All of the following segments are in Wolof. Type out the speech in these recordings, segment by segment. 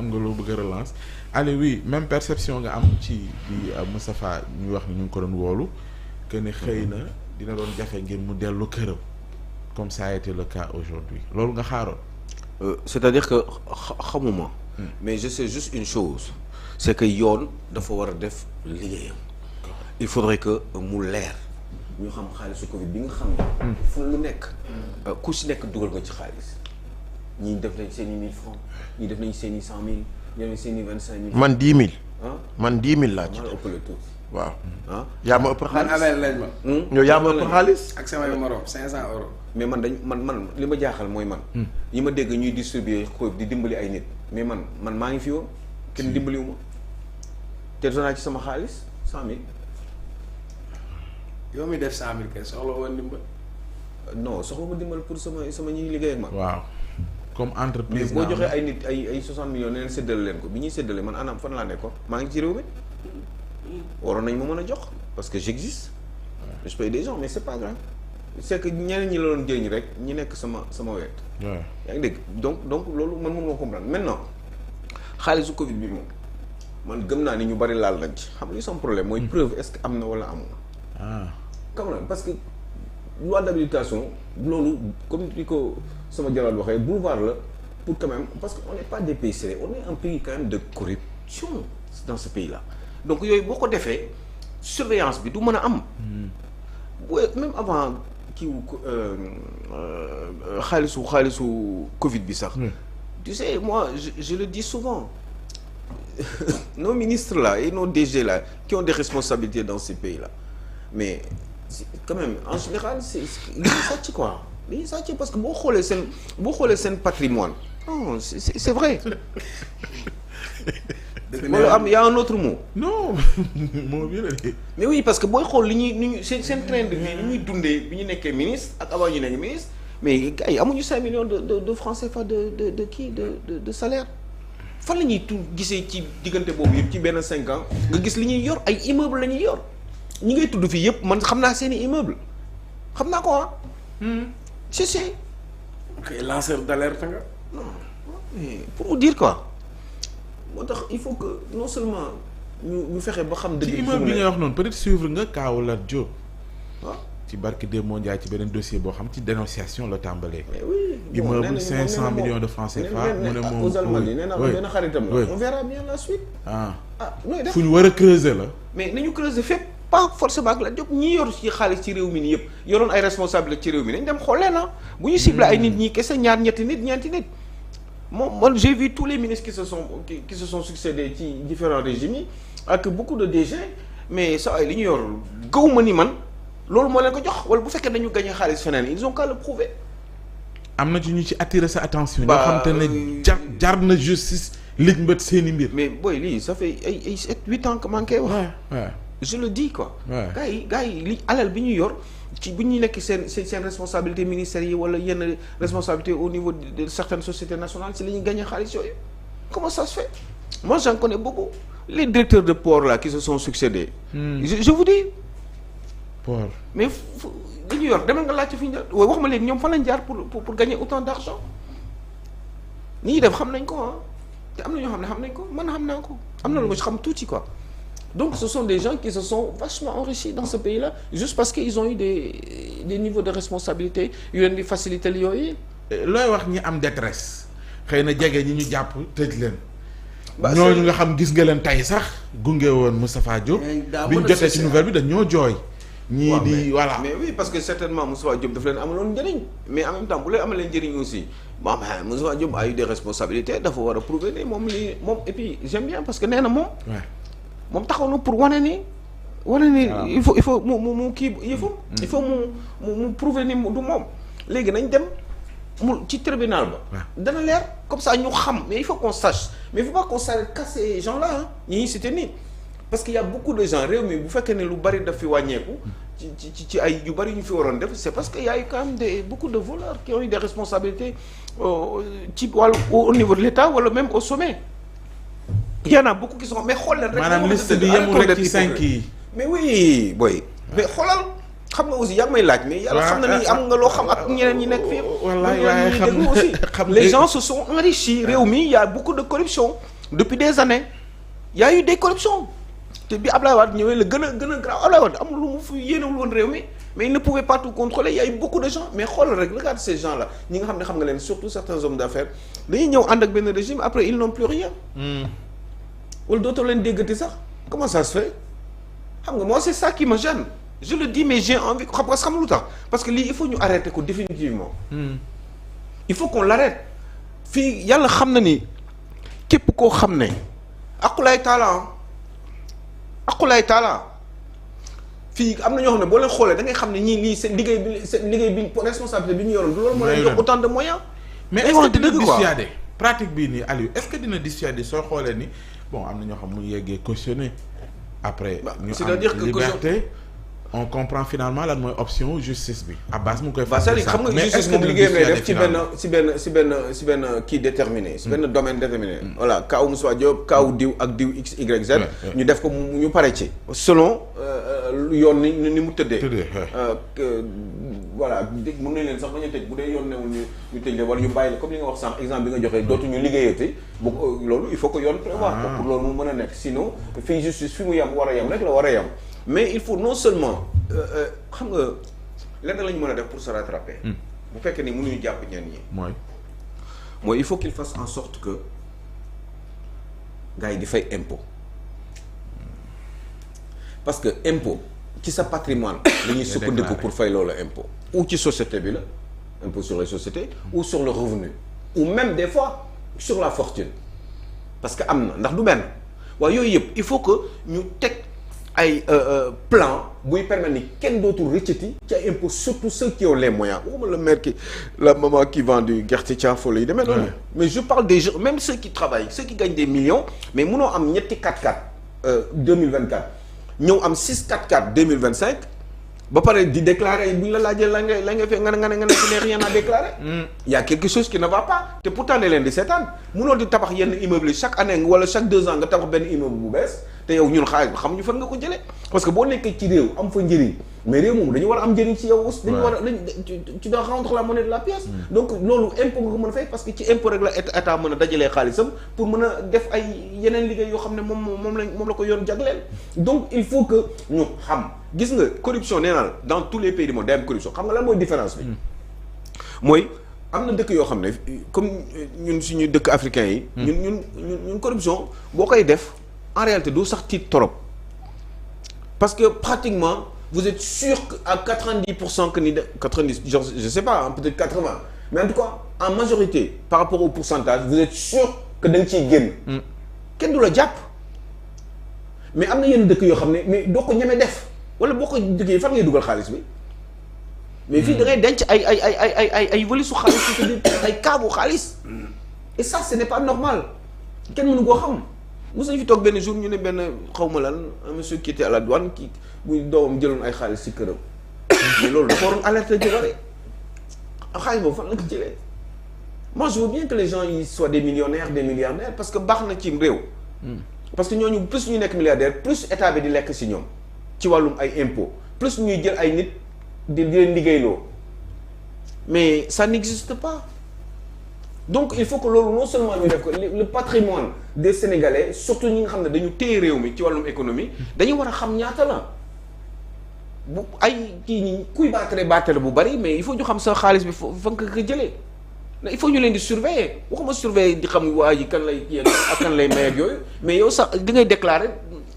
am nga loo bëgg a relance allez oui même perception nga am ci bi Moustapha ñuy wax ni ñu ngi ko doon woolu que ne xëy na dina doon jafe ngir mu dellu këram comme ça a été le cas aujourd'hui loolu nga xaaroon. C'est-à-dire que xamuma. mais je sais juste une chose c'est que yoon dafa war a def liggéeyam. il faudrait que mu leer ñu xam xaalisu Covid bi nga xam ne. fu lu nekk. ku si nekk dugal nga ci xaalis ñii def nañ seen i 1000 francs ñii def nañ seen i 100000 ñii def nañ seen i 25000. man 10 000. ah man 10 000 laa ci. maa la ëppale tuuti. waaw. ah yaa ma ëpp man xaalis amee lañ ma. yow yaa ma ëpp xaalis. ak samay morom 500 euros. mais man li ma jaaxal mooy man. yi ma dégg ñuy distribuer Covid di dimbali ay nit mais man maa ngi fi woon kenn dimbaliwu ma te donaa ci sama xaalis 100000. yow mi def 100000 kay soxla woon ndimbal. non soxla ma dimbal pour sama ñuy liggéey ak man. waaw comme mais entreprise. boo joxee ay nit ay 60 millions ne leen séddale leen ko bi ñuy séddale man anam fan laa nekkoon maa ngi ci réew mi waroon nañ ma mën a jox parce que j'existe je paye des gens mais c'est pas grave c'est que ñeneen ñi la doon jëriñ rek ñi nekk sama wet. waaw yaa ngi dégg donc loolu man mën nga comprendre maintenant xaalisu Covid bi moom man gëm naa ni ñu bari laal nañ ci xam nga li sama problème mooy preuve est-ce que am na wala amul. ah quand même parce que loi d'habilitation loolu comme ni ko sama jaraat waxee boulevard la pour quand même parce que on n'est pas des pays sérieux on est un pays quand même de corruption dans ce pays là donc yooyu boo ko defee surveillance bi du mën a am. Même avant kii xaalisu Covid bi sax. tu sais moi je le dis souvent nos ministres là et nos DG là qui ont des responsabilités dans ces pays là mais quand même en général c'est li ñuy sàcc quoi li ñuy sàcc parce que boo xoolee seen patrimoine non c'est vrai. wala am y a un autre mot. non moo bi la de. mais oui parce que booy xool li ñuy seen train de vie ni ñuy dundee bi ñu nekkee ministre ak avant ñu nekk ministre mais gars yi amuñu 5 millions de francs CFA de salaire fan la ñuy gisee ci diggante boobu yëpp ci benn 5 ans nga gis li ñuy yor ay immeuble la ñuy yor ñi ngay tudd fii yëpp man xam naa seeni immeuble xam naa ko ah. c'est kay lanceur d'alerte nga. non mais pour vous dire quoi. moo tax il faut que non seulement ñu fexe ba xam. dëgg ci immeuble bi ngay wax noonu peut-être suivre nga Kaawu Lat Diop. waaw ci barke Demba Ndiaye ci beneen dossier boo xam ci dénonciation la tàmbalee. mais oui immeuble 500 millions de francs CFA. mu ne moom aux Almadies nee naa benn xaritam la. on verra bien la suite. nooy def fu ñu war a creuser la. mais nañu creuser fépp pas forcément ak Lat Diop ñi yor ci xaalis ci réew mi nii yëpp yoroon ay responsabilité ci réew mi nañ dem xoolee na bu ñu ciblé ay nit ñi kese ñaar ñetti nit ñeenti nit. Moi j'ai vu tous les ministres qui se sont succédés ci différents régimes yi ak beaucoup de DG mais ça ay li ñu yor gaw ma ni man loolu moo leen ko jox wala bu fekkee dañu gagné xaalis feneen ils ont qu'à le prouver. am na ci ñu ci attirer sa attention. ñoo xam te ne jar na justice liñ mbët seeni mbir. mais booy lii ça fait ay 7-8 ans que maa ngi koy wax. waaw je le dis quoi. waaw gars yi li alal bi ñu yor. ci bu ñu nekk seen responsabilité ministères yi wala yenn responsabilité au niveau de certaines sociétés nationales si la ñuy gagné xaalis yooyu comment ça se fait moi j'en connais beaucoup les directeurs de port là qui se sont succédés. je vous dis. port mais li ñu yor demal nga laajte fi ñu jaar wax ma léegi ñoom fan lañ jaar pour gagner autant d'argent ni ñuy def xam nañ ko ah te am na ñoo xam ne xam nañ ko man xam naa ko am na lu ma xam tuuti quoi. Donc ce sont des gens qui se sont vachement enrichis dans ce pays-là juste parce qu'ils ont eu des niveaux de responsabilité yu leen di faciliter yooyu. looy wax ñi am détresse xëy na jege ñi ñu jàpp tëj leen. ñooñu nga xam gis nga leen tey sax gunge woon Moustapha Diop. bi ñu jotee ci nouvelle bi dañoo jooy. ñii di voilà mais oui parce que certainement Moustapha Diop daf leen amaloon njëriñ mais en même temps bu leen amalee njëriñ aussi bon Moustapha Diop a eu des responsabilités dafa war a prouver ni moom lii moom et puis j'aime bien parce que nee na moom. moom taxaw na pour wane ni il faut mu kii il faut mu prouver ni du moom léegi nañ dem mu ci tribunal ba dana leer comme ça ñu xam mais il faut qu'on sache mais il faut pas qu'on s'arrête qu'à ces gens là ñi cité nii parce que y a beaucoup de gens réew mi bu fekkee ne lu bari daf fi wàññeeku ci ay yu bari ñu fi waroon def c'est parce que y a eu quand même beaucoup de voleurs qui ont eu des responsabilités ci wàllu au niveau de l'État wala même au sommet. Il y en a beaucoup qui sont mais xool leen rek. maanaam liste bi yemul rek ci 5 yi. mais oui boy. mais xoolal xam nga aussi yaa ngi may laaj mais. yàlla xam na ni am nga loo xam ak ñeneen ñi nekk fii. wallaay waaye xam aussi les gens se sont enrichis réew mi il y a beaucoup de corruption depuis des années y a eu des corruptions te bi Ablaye Wade ñëwee la gën a grave Ablaye Wade amul lu mu fi yéenewul woon réew mi mais il ne pouvait pas tout contrôler il y a eu beaucoup de gens mais xoolal rek regarde ces gens là ñi nga xam ne xam nga leen surtout certains hommes d'affaires dañuy ñëw ànd ak benn régime après ils n'ont plus rien. wala dootoo leen déggati sax comment ça se fait xam nga moi c'est ça qui me gêne je le dis mais j'ai envie xam lu tax parce que lii il faut ñu arrêter ko définitivement. il faut qu'on l'arrête fii yàlla xam na ni képp koo xam ne aqulaay taala fii am na ñoo xam ne boo leen xoolee da ngay xam ne ñii lii seen liggéey bi responsabilité bi ñu yoroon du loolu moo leen jox autant de moyens. mais est-ce que dina dissuader pratique bii nii Aliou est-ce que dina dissuader soo xoolee ni bon am na ñoo xam mu yeggee cautionné après ñu am liberté on comprend finalement lan mooy option justice bi Abbas mu ngi koy c'est-à-dire xam nga justice moom liggéeyam lay def ci benn kii déterminé ci benn domaine déterminé voilà kaw Moussa Diop kaw diw ak diw x y z ñu def ko ñu pare ci selon yoon ni mu tëddee voilà dégg mën nañ leen sax bañ a tëj bu dee yoon newul ñu tëj leen wala ñu bàyyi la comme li nga wax sànq exemple bi nga joxee dootuñu liggéeyati bu loolu il faut que yoon prévoir ko pour loolu mu mën a nekk sinon fii justice fi mu yem war a yem rek la war a yem mais il faut non seulement xam nga lenn la ñu mën a def pour se rattraper. bu fekkee ni mënuñu jàpp ñenn ñi. mooy il faut qu'il fasse en sorte que gars yi di fay impôt parce que impôt ci sa patrimoine la ñuy sukkandiku pour fay loolu impôt ou ci société bi la impôt sur les sociétés ou sur le revenu ou même des fois sur la fortune parce que am na ndax du benn waaye yooyu yëpp il faut que ñu teg ay plan buy permettre ni kenn dootul rëccati ci ay impôts surtout ceux qui ont les moyens waxuma le maire qui la maman qui vend du gerte caafoo yi demee noonu mais je parle des gens même ceux qui travaillent ceux qui gagnent des millions mais munoo am ñetti 4x4 2024 ñëw am 6 4x4 2025 ba pare di déclarer bu ñu la laajee la nga fee nga ne fi ne rien à déclarer. Il y a quelque chose qui ne va pas te pourtant ne leen di seetaan munoo di tabax yenn immeuble yi chaque année wala chaque 2 ans nga tabax benn immeuble bu bees te yow ñun xaalis bi xam ñu fan nga ko jëlee parce que boo nekkee ci réew am fa njëriñ mais réew moom dañu war a am njëriñ ci yow aussi. dañu war a tu dois rendre la monnaie de la pièce. donc loolu impôt nga ko mën a fay parce que ci impôt rek la état mën a dajalee xaalisam pour mën a def ay yeneen liggéey yoo xam ne moom la ko yoon jagleel donc il faut que ñu xam. gis nga corruption nee naa dans tous les pays du monde day am corruption xam nga lan mooy différence bi mooy am na dëkk yoo xam ne comme ñun suñu dëkk africains yi ñun corruption boo koy def en réalité doo sax tiit trop parce que pratiquement vous êtes sûr que à 90% que ni de 90 je sais pas peut-être 80 mais en tout cas en majorité par rapport au pourcentage vous êtes sûr que da nga ciy génn kenn du la jàpp mais am na yenn dëkk yoo xam ne mais doo ko ñeme def wala boo ko jógee fan ngay dugal xaalis bi mais fii da ngay denc ay valisu xaalis ay kaabu xaalis et ça ce n'est pas normal kenn mënu koo xam mos nañu fi toog benn jour ñu ne benn xawma lan un monsieur qui était à la douane qui bu doomam jëloon ay xaalis ci këram mais loolu dafa waroon alerter ji bare xaalis boobu fan la ko jëlee moi je veux bien que les gens ils soient des millionnaires des milliardaires parce que baax na ci réew parce que ñooñu plus ñu nekk milliardaire plus état bi di lekk ci ñoom ci wàllum ay impôts plus ñuy jël ay nit di leen liggéeyloo mais ça n'existe pas donc il faut que loolu non seulement ñu def ko le patrimoine des Sénégalais surtout ñi nga xam ne dañu téye réew mi ci wàllum économie dañu war a xam ñaata la bu ay kii ñi kuy baatare bu bari mais il faut ñu xam sa xaalis bi fa nga ko jëlee il faut ñu leen di surveiller waxuma surveiller di xam waa ji kan lay kii ak kan lay may ak yooyu mais yow sax di ngay déclarer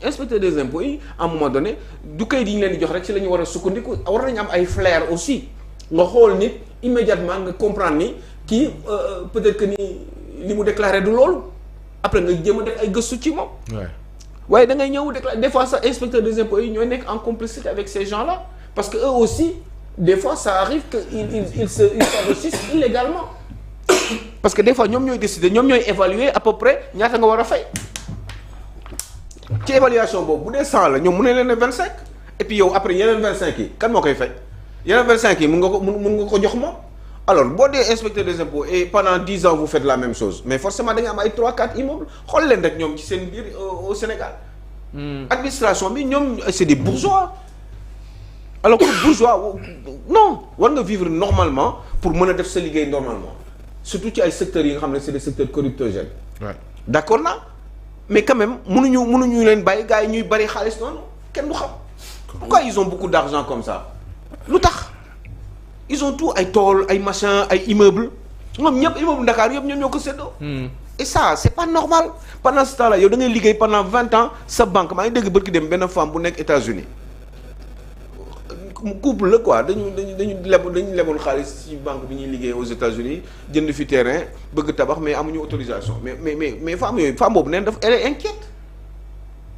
inspecteur des impôts yi à un moment donné du kayit yi ñu leen di jox rek ci la ñu war a sukkandiku war nañu am ay flair aussi nga xool nit immédiatement nga comprendre ni kii peut-être que ni li mu déclaré du loolu après nga jéem a def ay gëstu ci moom. waaye da ngay ñëw déclarer des fois sax inspecteur des impôts yi ñooy nekk en complicité avec ces gens-là parce que eux aussi des fois ça arrive que ils s'enrichissent illégalement parce que des fois ñoom ñooy décider ñoom ñooy évaluer à peu près ñaata nga war a fay. ci évaluation boobu bu dee 100 la ñoom mu ne leen ne 25 et puis yow après yeneen 25 yi kan moo koy fay yeneen 25 yi mun nga ko jox moom alors boo dee inspecteur des impôts et pendant 10 ans vous faites la même chose mais forcément da nga am ay 3-4 immeubles xool leen rek ñoom ci seen biir au Sénégal. administration bi ñoom c'est des bourgeois alors que bourgeois non war nga vivre normalement pour mën a def sa liggéey normalement surtout ci ay secteurs yi nga xam ne c'est des secteurs corruptogènes. d'accord na mais quand même mënuñu leen bàyyi gars yi ñuy bari xaalis noonu kenn du xam. pourquoi ils ont beaucoup d'argent comme ça lu tax ils ont tout ay tool ay machin ay immeubles ñoom ñëpp immeuble Dakar yëpp ñoom ñoo ko séddoo. et ça c'est pas normal pendant ce temps là yow da ngay liggéey pendant 20 ans sa banque maa ngi dégg bërki dem benn femme bu nekk États-Unis couple la quoi dañu leboon xaalis ci banque bi ñuy liggéey aux États-Unis jënd fi terrain bëgg tabax mais amuñu autorisation mais femme boobu neen daf elle est inquiète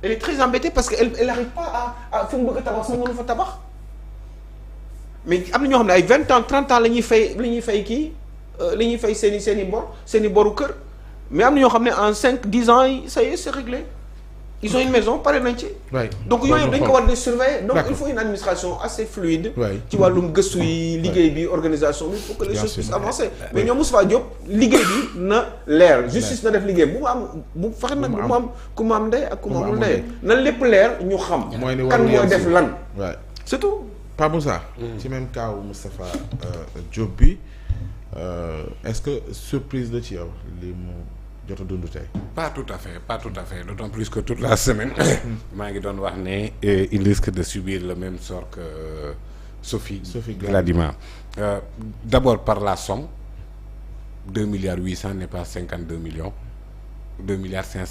elle est très embêtée parce que elle arrive pas à fi mu bëgg a tabax sax mënu fa tabax mais am na ñoo xam ne ay 20 ans 30 ans la ñuy fay kii la ñuy fay seen i boru kër mais am na ñoo xam ne en 5-10 ans yi ça y est c'est réglé ils ont une maison pare nañ ci. donc yooyu dañ ko war di surveiller donc il faut une administration assez fluide. ci wàllum gëstu yi liggéey bi organisation bi pour que les choses puissent avancer. mais ñoom Moustapha Diop liggéey bi na leer. justice na def liggéey bu mu fexe nag bu mu am ku mu am ndey ak ku mu amul ndey na lépp leer ñu xam. kan mooy def lan. c'est tout. Pape Moussa. ci même cas wu Moustapha Diop bi est-ce que surprise la ci yow li mu jot a dund tey. pas tout à fait d'autant plus que toute la semaine maa ngi doon wax ne il risque de subir le même sort que Sophie Gladima. D'abord par la somme 2 milliards 800 n'est pas 52 millions 2 milliards 500